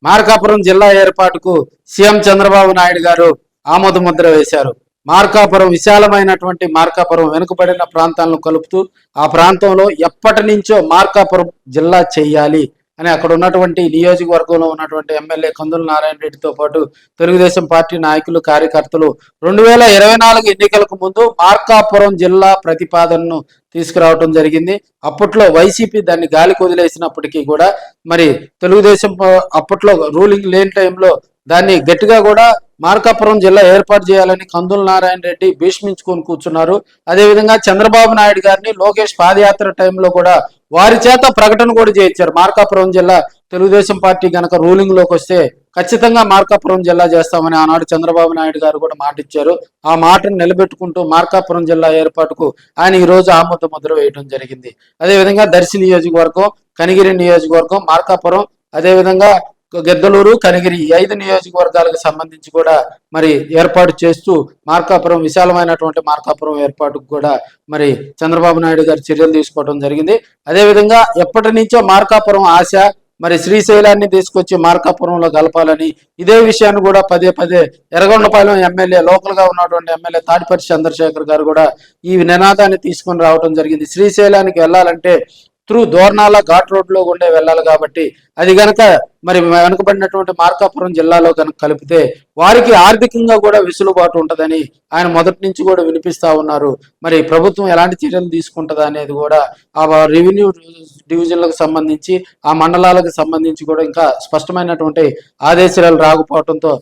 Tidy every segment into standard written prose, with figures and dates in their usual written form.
మార్కాపురం జిల్లా ఏర్పాటుకు సీఎం చంద్రబాబు నాయుడు గారు ఆమోద ముద్ర వేశారు. మార్కాపురం విశాలమైనటువంటి మార్కాపురం వెనుకబడిన ప్రాంతాలను కలుపుతూ ఆ ప్రాంతంలో ఎప్పటి నుంచో మార్కాపురం జిల్లా చేయాలి అని అక్కడ ఉన్నటువంటి నియోజకవర్గంలో ఉన్నటువంటి ఎమ్మెల్యే కందుల నారాయణ రెడ్డితో పాటు తెలుగుదేశం పార్టీ నాయకులు కార్యకర్తలు 2024 ఎన్నికలకు ముందు మార్కాపురం జిల్లా ప్రతిపాదనను తీసుకురావడం జరిగింది. అప్పట్లో వైసీపీ దాన్ని గాలికి వదిలేసినప్పటికీ కూడా మరి తెలుగుదేశం అప్పట్లో రూలింగ్ లేని టైంలో దాన్ని గట్టిగా కూడా మార్కాపురం జిల్లా ఏర్పాటు చేయాలని కందుల నారాయణ రెడ్డి భీష్మించుకొని కూర్చున్నారు. అదేవిధంగా చంద్రబాబు నాయుడు గారిని లోకేష్ పాదయాత్ర టైంలో కూడా వారి చేత ప్రకటన కూడా చేయించారు. మార్కాపురం జిల్లా తెలుగుదేశం పార్టీ గనక రూలింగ్ లోకి వస్తే ఖచ్చితంగా మార్కాపురం జిల్లా చేస్తామని ఆనాడు చంద్రబాబు నాయుడు గారు కూడా మాట ఇచ్చారు. ఆ మాటను నిలబెట్టుకుంటూ మార్కాపురం జిల్లా ఏర్పాటుకు ఆయన ఈ రోజు ఆమోద ముద్ర వేయడం జరిగింది. అదేవిధంగా దర్శి నియోజకవర్గం, కనిగిరి నియోజకవర్గం, మార్కాపురం, అదేవిధంగా గిద్దలూరు, కనిగిరి 5 నియోజకవర్గాలకు సంబంధించి కూడా మరి ఏర్పాటు చేస్తూ మార్కాపురం విశాలమైనటువంటి మార్కాపురం ఏర్పాటుకు కూడా మరి చంద్రబాబు నాయుడు గారు చర్యలు తీసుకోవడం జరిగింది. అదేవిధంగా ఎప్పటి నుంచో మార్కాపురం ఆశ మరి శ్రీశైలాన్ని తీసుకొచ్చి మార్కాపురంలో కలపాలని ఇదే విషయాన్ని కూడా పదే పదే ఎర్రగొండపాలెం ఎమ్మెల్యే లోకల్ గా ఉన్నటువంటి ఎమ్మెల్యే తాడిపర్తి చంద్రశేఖర్ గారు కూడా ఈ నినాదాన్ని తీసుకొని రావడం జరిగింది. శ్రీశైలానికి వెళ్ళాలంటే త్రూ దోర్నాల ఘాట్ రోడ్ లో ఉండే వెళ్ళాలి కాబట్టి అది గనక మరి వెనుకబడినటువంటి మార్కాపురం జిల్లాలో కనుక కలిపితే వారికి ఆర్థికంగా కూడా వెసులుబాటు ఉంటుందని ఆయన మొదటి నుంచి కూడా వినిపిస్తా ఉన్నారు. మరి ప్రభుత్వం ఎలాంటి చర్యలు తీసుకుంటుందా అనేది కూడా ఆ రెవెన్యూ డివిజన్లకు సంబంధించి ఆ మండలాలకు సంబంధించి కూడా ఇంకా స్పష్టమైనటువంటి ఆదేశాలు రాకపోవడంతో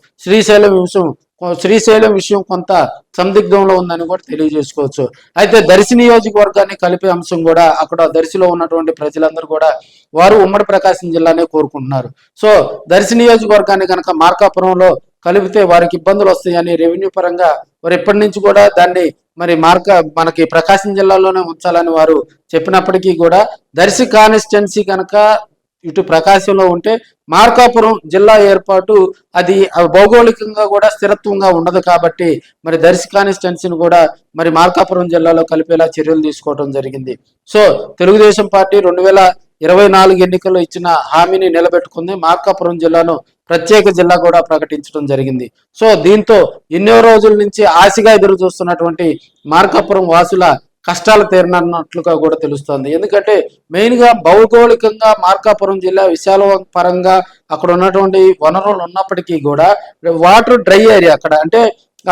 శ్రీశైలం విషయం కొంత సందిగ్ధంలో ఉందని కూడా తెలియజేసుకోవచ్చు. అయితే దర్శి నియోజకవర్గాన్ని కలిపే అంశం కూడా అక్కడ దర్శిలో ఉన్నటువంటి ప్రజలందరూ కూడా వారు ఉమ్మడి ప్రకాశం జిల్లానే కోరుకుంటున్నారు. సో దర్శి నియోజకవర్గాన్ని కనుక మార్కాపురంలో కలిపితే వారికి ఇబ్బందులు వస్తాయని రెవెన్యూ పరంగా వారు ఎప్పటి నుంచి కూడా దాన్ని మరి మనకి ప్రకాశం జిల్లాలోనే ఉంచాలని వారు చెప్పినప్పటికీ కూడా దర్శి కాన్స్టిట్యున్సీ కనుక ఇటు ప్రకాశంలో ఉంటే మార్కాపురం జిల్లా ఏర్పాటు అది భౌగోళికంగా కూడా స్థిరత్వంగా ఉండదు కాబట్టి మరి దర్శి కాన్స్టిట్యున్సీని కూడా మరి మార్కాపురం జిల్లాలో కలిపేలా చర్యలు తీసుకోవడం జరిగింది. సో తెలుగుదేశం పార్టీ 2024 ఎన్నికల్లో ఇచ్చిన హామీని నిలబెట్టుకుంది. మార్కాపురం జిల్లాను ప్రత్యేక జిల్లా కూడా ప్రకటించడం జరిగింది. సో దీంతో ఎన్నో రోజుల నుంచి ఆశగా ఎదురు చూస్తున్నటువంటి మార్కాపురం వాసుల కష్టాలు తీరనట్లుగా కూడా తెలుస్తోంది. ఎందుకంటే మెయిన్ గా భౌగోళికంగా మార్కాపురం జిల్లా విశాల పరంగా అక్కడ ఉన్నటువంటి వనరులు ఉన్నప్పటికీ కూడా వాటర్ డ్రై ఏరియా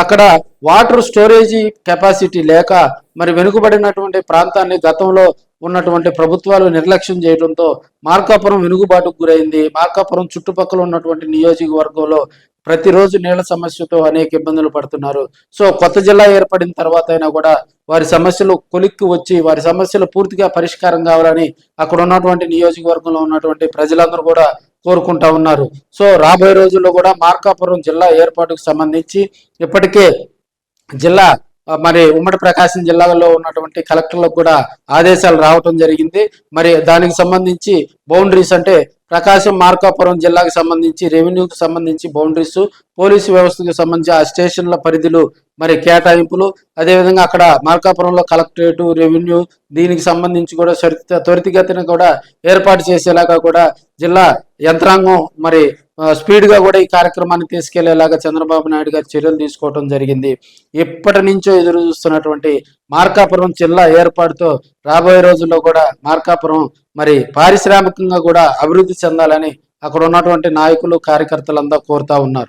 అక్కడ వాటర్ స్టోరేజీ కెపాసిటీ లేక మరి వెనుకబడినటువంటి ప్రాంతాన్ని గతంలో ఉన్నటువంటి ప్రభుత్వాలు నిర్లక్ష్యం చేయడంతో మార్కాపురం వెనుకబాటుకు గురైంది. మార్కాపురం చుట్టుపక్కల ఉన్నటువంటి నియోజకవర్గంలో ప్రతిరోజు నీళ్ల సమస్యతో అనేక ఇబ్బందులు పడుతున్నారు. సో కొత్త జిల్లా ఏర్పడిన తర్వాత అయినా కూడా వారి సమస్యలు కొలిక్కి వచ్చి వారి సమస్యలు పూర్తిగా పరిష్కారం కావాలని అక్కడ ఉన్నటువంటి నియోజకవర్గంలో ఉన్నటువంటి ప్రజలందరూ కూడా కోరుకుంటా ఉన్నారు. సో రాబోయే రోజుల్లో కూడా మార్కాపురం జిల్లా ఏర్పాటుకు సంబంధించి ఇప్పటికే జిల్లా మరి ఉమ్మడి ప్రకాశం జిల్లాలో ఉన్నటువంటి కలెక్టర్లకు కూడా ఆదేశాలు రావటం జరిగింది. మరి దానికి సంబంధించి బౌండరీస్ ప్రకాశం మార్కాపురం జిల్లాకు సంబంధించి రెవెన్యూకి సంబంధించి బౌండరీస్, పోలీసు వ్యవస్థకు సంబంధించి ఆ స్టేషన్ల పరిధులు మరి కేటాయింపులు, అదేవిధంగా అక్కడ మార్కాపురంలో కలెక్టరేట్, రెవెన్యూ దీనికి సంబంధించి కూడా త్వరితగతిన కూడా ఏర్పాటు చేసేలాగా కూడా జిల్లా యంత్రాంగం మరి స్పీడ్ గా కూడా ఈ కార్యక్రమాన్ని తీసుకెళ్లేలాగా చంద్రబాబు నాయుడు గారు చర్యలు తీసుకోవడం జరిగింది. ఎప్పటి నుంచో ఎదురు చూస్తున్నటువంటి మార్కాపురం జిల్లా ఏర్పాటుతో రాబోయే రోజుల్లో కూడా మార్కాపురం మరి పారిశ్రామికంగా కూడా అభివృద్ధి చెందాలని అక్కడ ఉన్నటువంటి నాయకులు కార్యకర్తలంతా కోరుతా ఉన్నారు.